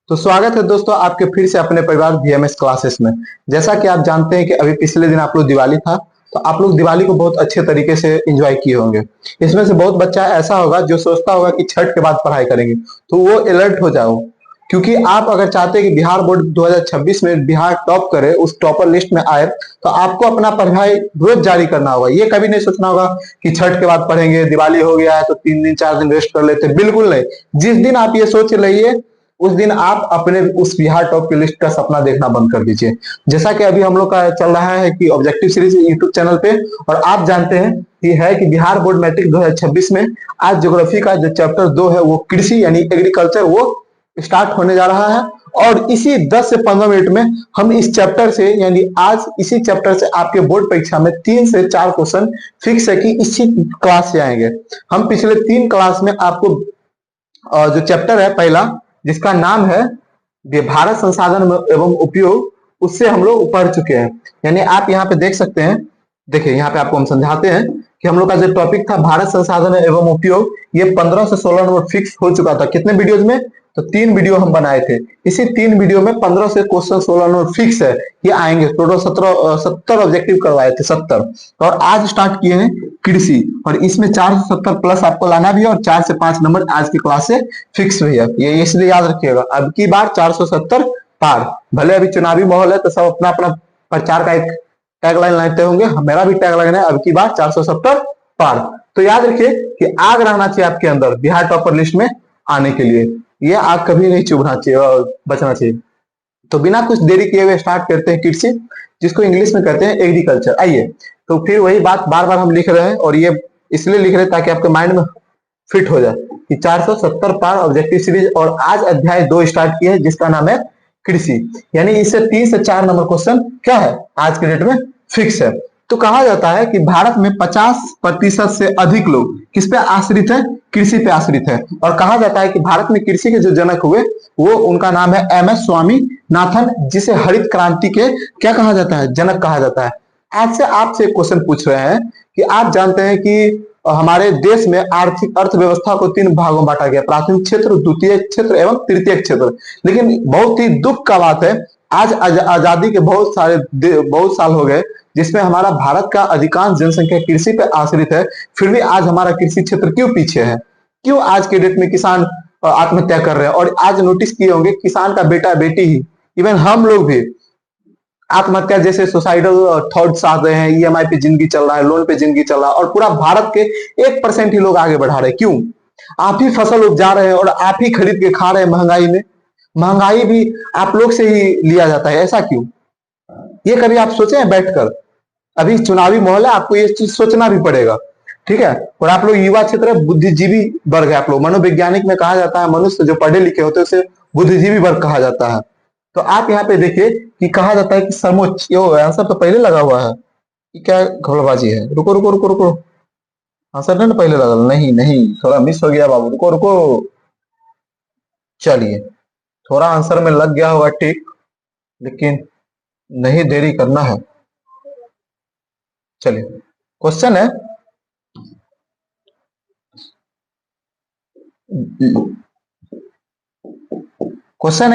तो स्वागत है दोस्तों आपके फिर से अपने परिवार VMS क्लासेस में। जैसा कि आप जानते हैं कि अभी पिछले दिन आप लोग दिवाली था, तो आप लोग दिवाली को बहुत अच्छे तरीके से एंजॉय किए होंगे। इसमें से बहुत बच्चा ऐसा होगा जो सोचता होगा कि छठ के बाद पढ़ाई करेंगे, तो वो अलर्ट हो जाओ, क्योंकि आप अगर चाहते हैं कि बिहार बोर्ड 2026 में बिहार टॉप करे, उस टॉपर लिस्ट में आए, तो आपको अपना पढ़ाई रोज जारी करना होगा। ये कभी नहीं सोचना होगा कि छठ के बाद पढ़ेंगे, दिवाली हो गया है तो 3 दिन 4 दिन रेस्ट कर लेते, बिल्कुल नहीं। जिस दिन आप ये सोच रहिए उस दिन आप अपने उस बिहार टॉप की लिस्ट का सपना देखना बंद कर दीजिए। जैसा कि अभी हम लोग का चल रहा है कि ऑब्जेक्टिव सीरीज यूट्यूब चैनल पे, और आप जानते हैं कि है कि बिहार बोर्ड मैट्रिक 2026 में आज ज्योग्राफी का जो चैप्टर 2 है वो कृषि यानी एग्रीकल्चर वो स्टार्ट होने जा रहा है। और इसी 10 से 15 मिनट में हम इस चैप्टर से यानी आज इसी चैप्टर से आपके बोर्ड परीक्षा में 3 से 4 क्वेश्चन फिक्स है कि इसी क्लास से आएंगे। हम पिछले 3 क्लास में आपको जो चैप्टर है पहला, जिसका नाम है भारत संसाधन एवं उपयोग, उससे हम लोग पढ़ चुके हैं। यानी आप यहाँ पे देख सकते हैं, देखिए यहाँ पे आपको हम समझाते हैं कि हम लोग का जो टॉपिक था भारत संसाधन एवं उपयोग, ये 15 से 16 नंबर फिक्स हो चुका था। कितने वीडियोज में? तो 3 वीडियो हम बनाए थे। इसी 3 वीडियो में 15 से क्वेश्चन 16 नंबर फिक्स है, ये आएंगे। टोटल 70 ऑब्जेक्टिव करवाए थे, 70। और आज स्टार्ट किए हैं कृषि, और इसमें 470 प्लस आपको लाना भी है, और 4 से 5 नंबर आज की क्लास से फिक्स भी है। ये इसलिए याद रखिएगा, अब की बार 470 पार। भले अभी चुनावी माहौल है तो सब अपना अपना प्रचार का एक टैगलाइन लाते होंगे, मेरा भी टैगलाइन है अब की बार 470 पार। तो याद रखिए कि आग रहना चाहिए आपके अंदर बिहार टॉपर लिस्ट में आने के लिए। ये आग कभी नहीं चुभना चाहिए और बचना चाहिए। तो बिना कुछ देरी किए हुए स्टार्ट करते हैं कृषि, जिसको इंग्लिश में कहते हैं एग्रीकल्चर। आइए, तो फिर वही बात बार बार हम लिख रहे हैं, और ये इसलिए लिख रहे हैं ताकि आपके माइंड में फिट हो जाए कि 470 पार ऑब्जेक्टिव सीरीज। और आज अध्याय 2 स्टार्ट किया है जिसका नाम है कृषि। यानी इससे 3 से 4 नंबर क्वेश्चन क्या है आज के डेट में फिक्स है। तो कहा जाता है कि भारत में 50% से अधिक लोग किस पे आश्रित है? कृषि पे आश्रित है। और कहा जाता है कि भारत में कृषि के जो जनक हुए वो उनका नाम है MS स्वामीनाथन, जिसे हरित क्रांति के क्या कहा जाता है? जनक कहा जाता है। आज से आपसे एक क्वेश्चन पूछ रहे हैं कि आप जानते हैं कि हमारे देश में आर्थिक अर्थव्यवस्था को 3 भागों में बांटा गया, प्राथमिक क्षेत्र, द्वितीय क्षेत्र एवं तृतीय क्षेत्र। लेकिन बहुत ही दुख का बात है, आज आजादी के बहुत साल हो गए जिसमें हमारा भारत का अधिकांश जनसंख्या कृषि पे आश्रित है, फिर भी आज हमारा कृषि क्षेत्र क्यों पीछे है? क्यों आज के डेट में किसान आत्महत्या कर रहे हैं? और आज नोटिस किए होंगे किसान का बेटा बेटी ही, इवन हम लोग भी आत्महत्या जैसे सुसाइडल थॉट्स आ रहे हैं, EMI पे जिंदगी चल रहा है, लोन पे जिंदगी चल रहा है, और पूरा भारत के 1% ही लोग आगे बढ़ा रहे हैं। क्यों? आप ही फसल उपजा रहे हैं और आप ही खरीद के खा रहे हैं महंगाई में। महंगाई भी आप लोग से ही लिया जाता है, ऐसा क्यों? ये कभी आप सोचे हैं बैठकर? अभी चुनावी माहौल है, आपको ये चीज सोचना भी पड़ेगा, ठीक है। और आप लोग युवा क्षेत्र है, बुद्धिजीवी वर्ग है आप लोग। मनोवैज्ञानिक में कहा जाता है मनुष्य जो पढ़े लिखे होते हैं उसे बुद्धिजीवी वर्ग कहा जाता है। तो आप यहाँ पे देखिए कि कहा जाता है कि समोच्च, यो आंसर तो पहले लगा हुआ है, ये क्या घोड़बाजी है? रुको रुको रुको रुको, आंसर नहीं ना पहले लगा? नहीं नहीं, थोड़ा मिस हो गया बाबू, रुको रुको। चलिए, थोड़ा आंसर में लग गया होगा ठीक, लेकिन नहीं देरी करना है। चलिए, क्वेश्चन है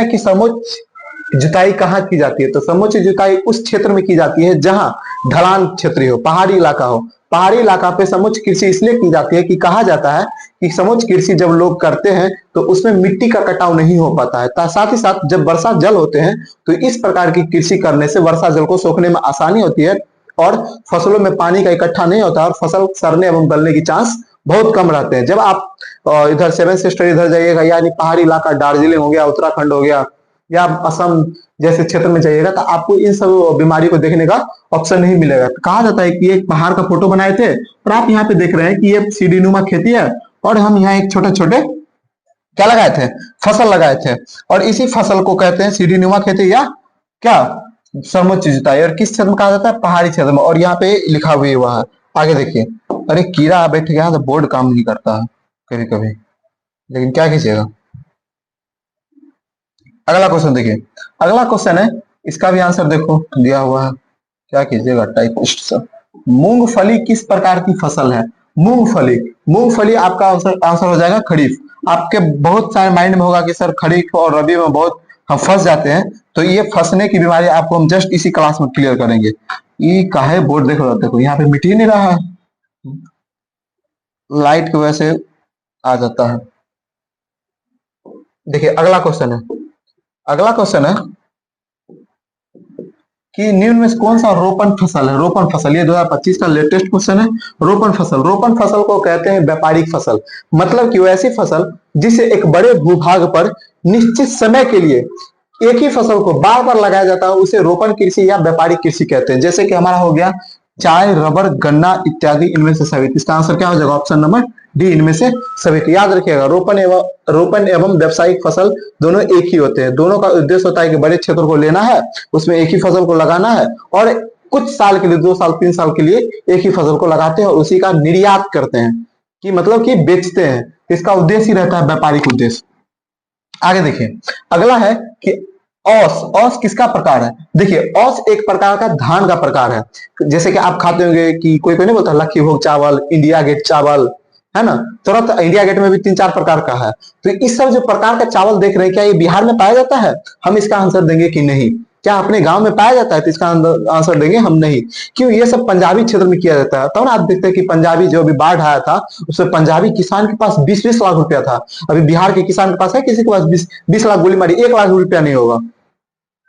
कि समोच्च जुताई कहाँ की जाती है? तो समोच्च जुताई उस क्षेत्र में की जाती है जहां ढलान क्षेत्र हो, पहाड़ी इलाका हो। पहाड़ी इलाका पे समोच्च कृषि इसलिए की जाती है कि कहा जाता है कि समोच्च कृषि जब लोग करते हैं तो उसमें मिट्टी का कटाव नहीं हो पाता है। साथ ही साथ जब वर्षा जल होते हैं तो इस प्रकार की कृषि करने से वर्षा जल को सोखने में आसानी होती है, और फसलों में पानी का इकट्ठा नहीं होता, और फसल सड़ने एवं गलने की चांस बहुत कम रहते हैं। जब आप इधर 7 सिस्टर इधर जाइएगा, यानी पहाड़ी इलाका, दार्जिलिंग हो गया, उत्तराखंड हो गया, या असम जैसे क्षेत्र में जाइएगा, तो आपको इन सब बीमारी को देखने का ऑप्शन नहीं मिलेगा। तो कहा जाता है कि एक पहाड़ का फोटो बनाए थे, और आप यहाँ पे देख रहे हैं कि ये सीढ़ीनुमा खेती है, और हम यहाँ एक छोटे छोटे क्या लगाए थे? फसल लगाए थे। और इसी फसल को कहते हैं सीढ़ीनुमा खेती या क्या समोच्च जुताई। और किस क्षेत्र में कहा जाता है? पहाड़ी क्षेत्र में। और यहाँ पे लिखा हुआ है, आगे देखिए। अरे कीड़ा बैठ गया तो बोर्ड काम नहीं करता है कभी कभी, लेकिन क्या कीजिएगा। अगला क्वेश्चन देखिए, अगला क्वेश्चन है, इसका भी आंसर देखो दिया हुआ है, क्या कीजिएगा टाइपिस्ट सब। मूंगफली किस प्रकार की फसल है? मूंगफली, मूंगफली आपका आंसर हो जाएगा खरीफ। आपके बहुत सारे माइंड में होगा कि सर खरीफ और रबी में बहुत हम फंस जाते हैं, तो ये फंसने की बीमारी आपको हम जस्ट इसी क्लास में क्लियर करेंगे। ये काहे बोर्ड देखो यहाँ पे मिट ही नहीं रहा है, लाइट की वजह से आ जाता है। देखिए अगला क्वेश्चन है, अगला क्वेश्चन है कि निम्न में से कौन सा रोपण फसल है? रोपण फसल, ये 2025 का लेटेस्ट क्वेश्चन है। रोपण फसल, रोपण फसल को कहते हैं व्यापारिक फसल, मतलब कि वो ऐसी फसल जिसे एक बड़े भूभाग पर निश्चित समय के लिए एक ही फसल को बार बार लगाया जाता है, उसे रोपण कृषि या व्यापारिक कृषि कहते हैं। जैसे कि हमारा हो गया चाय, रबर, गन्ना इत्यादि, इनमें से सभी। इसका आंसर क्या हो जाएगा? ऑप्शन नंबर डी, इनमें से सभी। याद रखिएगा रोपण एवं व्यावसायिक फसल दोनों एक ही होते हैं। दोनों का उद्देश्य होता है कि बड़े क्षेत्र को लेना है, उसमें एक ही फसल को लगाना है और कुछ साल के लिए, 2 साल 3 साल के लिए एक ही फसल को लगाते हैं और उसी का निर्यात करते हैं, कि मतलब कि बेचते हैं। इसका उद्देश्य ही रहता है व्यापारिक उद्देश्य। आगे देखिए अगला है कि औस, औस किसका प्रकार है? देखिए औस एक प्रकार का धान का प्रकार है। जैसे कि आप खाते होंगे कि कोई कोई नहीं बोलता लक्की भोग चावल, इंडिया गेट चावल, है ना? तुरंत इंडिया गेट में भी 3-4 प्रकार का है। तो इस सब जो प्रकार का चावल देख रहे हैं, क्या ये बिहार में पाया जाता है? हम इसका आंसर देंगे कि नहीं। क्या अपने गांव में पाया जाता है? तो इसका आंसर देंगे हम नहीं। क्यों? ये सब पंजाबी क्षेत्र में किया जाता है। तो ना आप देखते हैं कि पंजाबी जो अभी बाढ़ आया था, उसमें पंजाबी किसान के पास 20-20 लाख रुपया था। अभी बिहार के किसान के पास है किसी के पास 20 लाख? गोली मारी 1 लाख रुपया नहीं होगा।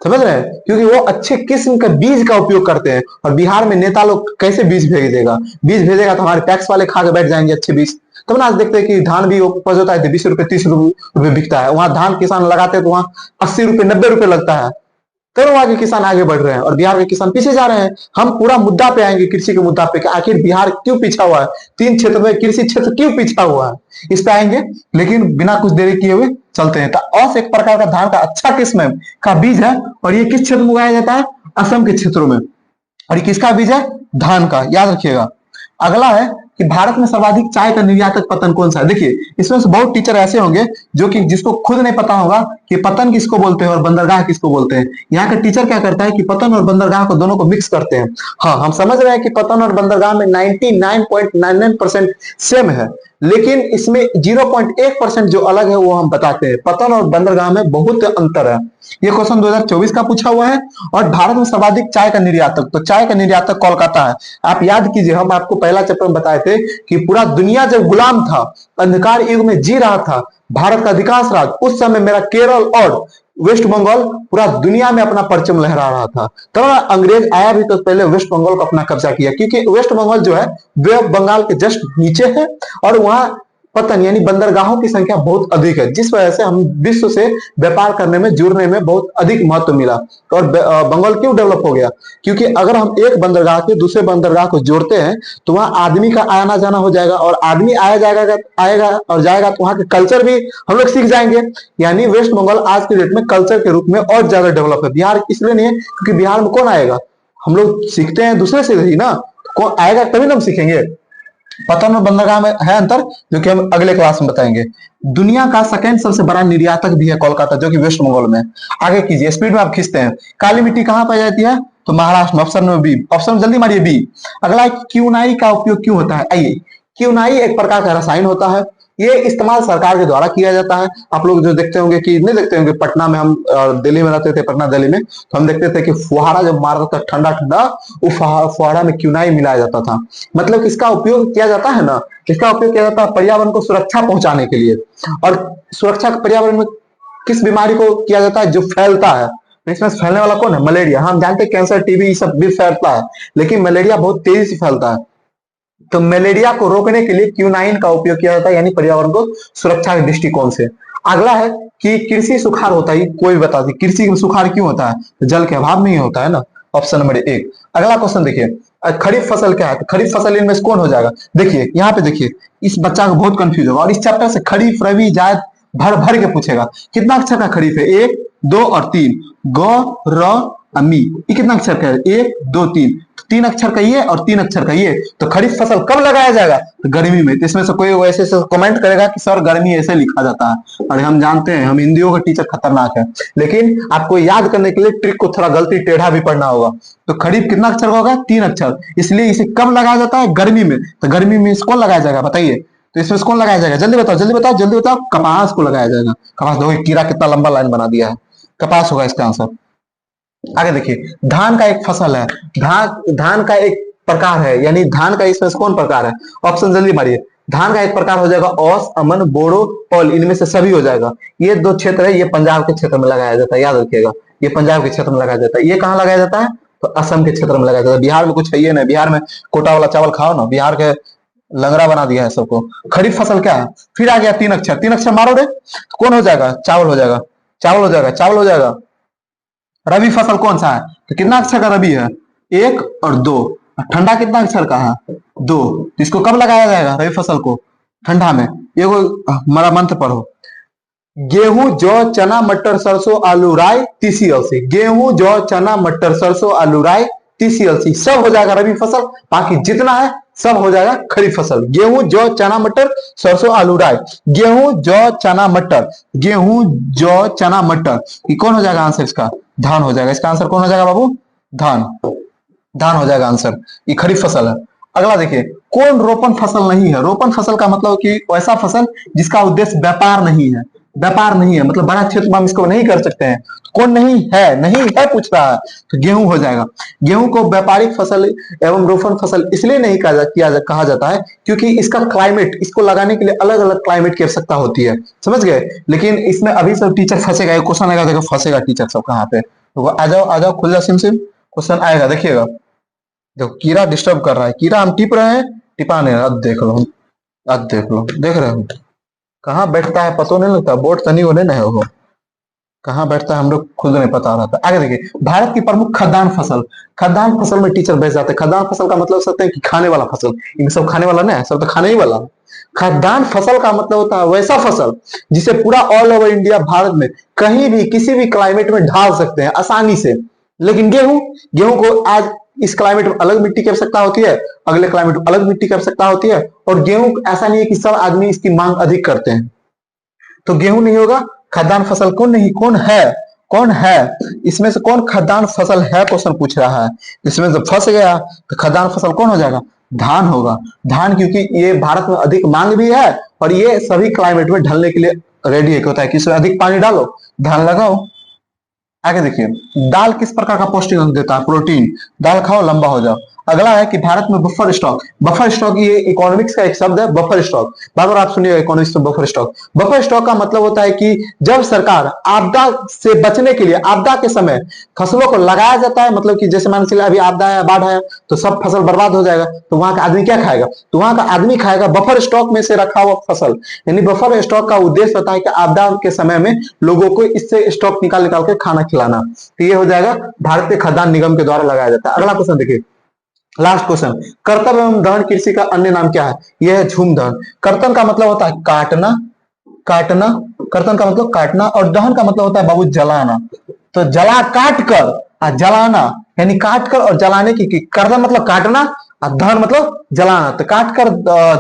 समझ रहे हैं? क्योंकि वो अच्छे किस्म का बीज का उपयोग करते हैं। और बिहार में नेता लोग कैसे बीज भेजेगा? बीज भेजेगा तो हमारे टैक्स वाले खा के बैठ जाएंगे अच्छे बीज। तब ना आज देखते हैं कि धान भी उपज होता है 20 रुपए 30 रुपए बिकता है। वहां धान किसान लगाते हैं तो वहां 80 रुपए 90 रुपए लगता है। तब वहां के किसान आगे बढ़ रहे हैं और बिहार के किसान पीछे जा रहे हैं। हम पूरा मुद्दा पे आएंगे, कृषि के मुद्दा पे, कि आखिर बिहार क्यों पीछा हुआ है, 3 क्षेत्र में कृषि क्षेत्र क्यों पीछा हुआ है, इस पे आएंगे। लेकिन बिना कुछ देरी किए हुए चलते हैं। तो औस एक प्रकार का धान का अच्छा किस्म का बीज है और ये किस क्षेत्र में उगाया जाता है? असम के क्षेत्रों में। और ये किसका बीज है? धान का, याद रखिएगा। अगला है कि भारत में सर्वाधिक चाय का निर्यातक पतन कौन सा है? देखिए इसमें से बहुत टीचर ऐसे होंगे जो कि जिसको खुद नहीं पता होगा कि पतन किसको बोलते हैं और बंदरगाह किसको बोलते हैं। यहाँ का टीचर क्या करता है कि पतन और बंदरगाह को दोनों को मिक्स करते हैं। हाँ, हम समझ रहे हैं कि पतन और बंदरगाह में 99.99% सेम है, लेकिन इसमें 0.1% जो अलग है वो हम बताते हैं। पतन और बंदरगाह में बहुत अंतर है। ये क्वेश्चन 2024 का पूछा हुआ है। और भारत में सर्वाधिक चाय का निर्यातक, तो चाय का निर्यातक कोलकाता है। आप याद कीजिए, हम आपको पहला चैप्टर में बताए थे कि पूरा दुनिया जब गुलाम था, अंधकार युग में जी रहा था भारत का अधिकांश राज्य, उस समय मेरा केरल और वेस्ट बंगाल पूरा दुनिया में अपना परचम लहरा रहा था। तो अंग्रेज आया भी तो पहले वेस्ट बंगाल को अपना कब्जा किया, क्योंकि वेस्ट बंगाल जो है बे ऑफ बंगाल के जस्ट नीचे है और वहां पतन यानी बंदरगाहों की संख्या बहुत अधिक है, जिस वजह से हम विश्व से व्यापार करने में, जुड़ने में बहुत अधिक महत्व मिला। और बंगाल क्यों डेवलप हो गया? क्योंकि अगर हम एक बंदरगाह के दूसरे बंदरगाह को जोड़ते हैं तो वहां आदमी का आना जाना हो जाएगा और आदमी आएगा और जाएगा तो वहां के कल्चर भी हम लोग सीख जाएंगे। यानी वेस्ट बंगाल आज के डेट में कल्चर के रूप में और ज्यादा डेवलप है। बिहार इसलिए नहीं है क्योंकि बिहार में कौन आएगा? हम लोग सीखते हैं दूसरे से ही ना, कौन आएगा तभी ना हम सीखेंगे। पतन और बंदरगाह में है अंतर, जो कि हम अगले क्लास में बताएंगे। दुनिया का सेकंड सबसे बड़ा निर्यातक भी है कोलकाता, जो कि वेस्ट बंगाल में। आगे कीजिए, स्पीड में आप खींचते हैं। काली मिट्टी कहां पाई जाती है? तो महाराष्ट्र में। ऑप्शन में बी, ऑप्शन जल्दी मारिए बी। अगला क्यूनाई का उपयोग क्यों होता है? आइए, क्यूनाई एक प्रकार का रसायन होता है। ये इस्तेमाल सरकार के द्वारा किया जाता है। आप लोग जो देखते होंगे कि नहीं देखते होंगे, पटना में हम दिल्ली में रहते थे, पटना दिल्ली में, तो हम देखते थे कि फुहारा जब मारता था ठंडा ठंडा, वो फुहारा में क्यूनाई मिलाया जाता था। मतलब इसका उपयोग किया जाता है ना, इसका उपयोग किया जाता है पर्यावरण को सुरक्षा पहुंचाने के लिए। और सुरक्षा पर्यावरण में किस बीमारी को किया जाता है? जो फैलता है। इसमें फैलने वाला कौन है? मलेरिया। हम जानते हैं कैंसर, टीबी सब भी फैलता है, लेकिन मलेरिया बहुत तेजी से फैलता है। तो मलेरिया को रोकने के लिए क्यूनाइन का उपयोग किया जाता है, यानी पर्यावरण को सुरक्षा के दृष्टिकोण से। अगला है कि कृषि सुखाड़ होता है, कोई बता दी कृषि में सुखाड़ क्यों होता है? तो जल के अभाव में ही होता है ना। Option number 1। अगला क्वेश्चन देखिए, खरीफ फसल क्या है? तो खरीफ फसल इनमें से कौन हो जाएगा? देखिए यहाँ पे देखिए, इस बच्चा को बहुत कंफ्यूज होगा और इस चैप्टर से खरीफ, रबी, जायद भर भर के पूछेगा। कितना अक्षर का खरीफ है? 1 2 और 3। ग र अमी, ये कितना अक्षर का है? 1 2 3। 3 अक्षर का ये और 3 अक्षर का ये। तो खरीफ फसल कब लगाया जाएगा? तो गर्मी में। तो इसमें से कोई वैसे से कमेंट करेगा कि सर गर्मी ऐसे लिखा जाता है, और हम जानते हैं हम हिंदियों का टीचर खतरनाक है, लेकिन आपको याद करने के लिए ट्रिक को थोड़ा गलती टेढ़ा भी पढ़ना होगा। तो खरीफ कितना अक्षर का होगा? 3 अक्षर। इसलिए इसे कब लगाया जाता है? गर्मी में। तो गर्मी में इसको लगाया जाएगा, बताइए। तो इसमें से कौन लगाया जाएगा? जल्दी बताओ जल्दी बताओ जल्दी बताओ। कपास को लगाया जाएगा। कपास। देखो कीड़ा कितना लंबा लाइन बना दिया है। कपास होगा इसका आंसर। आगे देखिए, धान का एक फसल है। धान का एक प्रकार है, यानी धान का इसमें से कौन प्रकार है? ऑप्शन जल्दी मारिए। धान का एक प्रकार हो जाएगा औस, अमन, बोड़ो, औल, इनमें से सभी हो जाएगा। ये दो क्षेत्र है, ये पंजाब के क्षेत्र में लगाया जाता है, याद रखिएगा। ये पंजाब के क्षेत्र में लगाया जाता है। ये कहाँ लगाया जाता है? तो असम के क्षेत्र में लगाया जाता है। बिहार में कुछ है ये नहीं। बिहार में कोटा वाला चावल खाओ ना, बिहार के लंगड़ा बना दिया है सबको। खरीफ फसल क्या है? फिर आ गया तीन अक्षर। तीन अक्षर मारो रे, तो कौन हो जाएगा? चावल हो जाएगा। चावल हो जाएगा। चावल हो जाएगा। रबी फसल कौन सा है? तो कितना अक्षर का रबी है? एक और दो। ठंडा कितना अक्षर का है? दो। तो इसको कब लगाया जाएगा रबी फसल को? ठंडा में। एगो हमारा मंत्र पढ़ो। गेहूं, जौ, चना, मटर, सरसों, आलू, राई, तीसी, अलसी। गेहूं, जौ, चना, मटर, सरसों, आलू, राई, तीसी, अलसी सब हो जाएगा रबी फसल। बाकी जितना है सब हो जाएगा खरीफ फसल। गेहूं, जौ, चना, मटर, सरसों, आलू, राई। गेहूं, जौ, चना, मटर। गेहूं, जौ, चना, मटर। ये कौन हो जाएगा आंसर इसका? धान हो जाएगा। इसका आंसर कौन हो जाएगा बाबू? धान। धान हो जाएगा आंसर। ये खरीफ फसल है। अगला देखिए, कौन रोपण फसल नहीं है? रोपण फसल का मतलब कि वैसा फसल जिसका उद्देश्य व्यापार नहीं है। व्यापार नहीं है मतलब बड़ा क्षेत्र में हम इसको नहीं कर सकते हैं। कौन नहीं है? नहीं है पूछ रहा है, तो गेहूं हो जाएगा। गेहूं को व्यापारिक फसल एवं रोपण फसल इसलिए नहीं कहा जाता है क्योंकि इसका क्लाइमेट, इसको लगाने के लिए अलग अलग क्लाइमेट की आवश्यकता होती है, समझ गए। लेकिन इसमें अभी सब टीचर फंसेगा। क्वेश्चन आएगा, देखो फंसेगा टीचर सब कहाँ पे। तो आ जाओ खुल जाओ सिम सिम। क्वेश्चन आएगा देखिएगा। देखो कीड़ा डिस्टर्ब कर रहा है। कीड़ा हम टिप रहे हैं, टिपा नहीं रहा। अब देख लो, अब देख लो, देख रहे हो कहाँ बैठता है पता नहीं लगता। बोर्ड तनी होने नहीं हो कहाँ बैठता है हम लोग खुद नहीं पता रहता। आगे देखिए, भारत की प्रमुख खाद्यान्न फसल। खाद्यान्न फसल में टीचर बैठ जाते हैं। खाद्यान्न फसल का मतलब सकते हैं कि खाने वाला फसल। इन सब खाने वाला नहीं है, सब तो खाने ही वाला। खाद्यान्न फसल का मतलब होता है वैसा फसल जिसे पूरा ऑल ओवर इंडिया, भारत में कहीं भी किसी भी क्लाइमेट में ढाल सकते हैं आसानी से। लेकिन गेहूं, गेहूं को आज इस क्लाइमेट में अलग मिट्टी की आवश्यकता होती है, अगले क्लाइमेट में अलग मिट्टी की आवश्यकता होती है। और गेहूं ऐसा नहीं है कि सब आदमी इसकी मांग अधिक करते हैं, तो गेहूं नहीं होगा। खाद्यान्न फसल कौन नहीं, कौन है? कौन है इसमें से? कौन खाद्यान्न फसल है? क्वेश्चन पूछ रहा है। इसमें से फंस गया तो खाद्यान्न फसल कौन हो जाएगा? धान होगा। धान, क्योंकि ये भारत में अधिक मांग भी है और ये सभी क्लाइमेट में ढलने के लिए रेडी है। होता है कि इसमें अधिक पानी डालो, धान लगाओ। आगे देखिए, दाल किस प्रकार का पौष्टिक अंग देता है? प्रोटीन। दाल खाओ लंबा हो जाओ। अगला है कि भारत में बफर स्टॉक। बफर स्टॉक ये इकोनॉमिक्स का एक शब्द है, बफर स्टॉक। बार बार आप सुनिए इकोनॉमिक्स में बफर स्टॉक। बफर स्टॉक का मतलब होता है कि जब सरकार आपदा से बचने के लिए, आपदा के समय फसलों को लगाया जाता है, मतलब कि जैसे मान चलिए अभी आपदा आया, बाढ़ आया, तो सब फसल बर्बाद हो जाएगा, तो वहां का आदमी क्या खाएगा? तो वहां का आदमी खाएगा बफर स्टॉक में से रखा हुआ फसल। यानी बफर स्टॉक का उद्देश्य होता है कि आपदा के समय में लोगों को इससे स्टॉक निकाल निकाल के खाना खिलाना। तो ये हो जाएगा भारतीय खाद्यान्न निगम के द्वारा लगाया जाता है। अगला क्वेश्चन देखिए, लास्ट क्वेश्चन। कर्तन एवं दहन कृषि का अन्य नाम क्या है? यह है झूम दहन। कर्तन का मतलब होता है काटना, काटना। कर्तन का मतलब काटना, और दहन का मतलब होता है बाबू जलाना। तो जला काट कर जलाना, यानी काट कर और जलाने की। कर्तन मतलब काटना और दहन मतलब जलाना। तो काट कर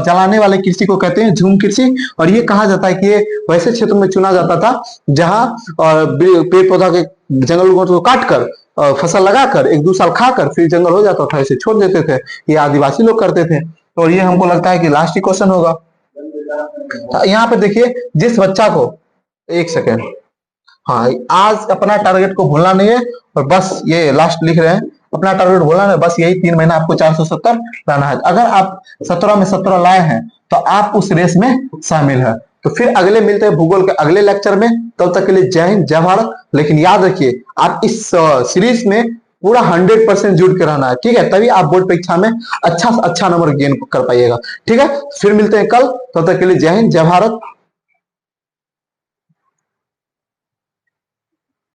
जलाने वाले कृषि को कहते हैं झूम कृषि। और ये कहा जाता है कि ये वैसे क्षेत्र में चुना जाता था जहां पेड़ पौधा के जंगल को काट कर फसल लगाकर 1-2 साल खाकर फिर जंगल हो जाता था, इसे छोड़ देते थे। ये आदिवासी लोग करते थे। और ये हमको लगता है कि लास्ट ही क्वेश्चन होगा। तो यहाँ पे देखिए, जिस बच्चा को, एक सेकेंड, हाँ, आज अपना टारगेट को भूलना नहीं है। और बस ये लास्ट लिख रहे हैं, अपना टारगेट भूलना नहीं, बस यही 3 महीना आपको 470 लाना है। अगर आप 17 में 17 लाए हैं तो आप उस रेस में शामिल है। तो फिर अगले मिलते हैं भूगोल के अगले लेक्चर में। तब तक के लिए जय हिंद, जय भारत। लेकिन याद रखिए, आप इस सीरीज में पूरा 100% जुड़ के रहना है, ठीक है? तभी आप बोर्ड परीक्षा में अच्छा नंबर गेन कर पाइएगा, ठीक है? फिर मिलते हैं कल। तब तक के लिए जय हिंद, जय भारत।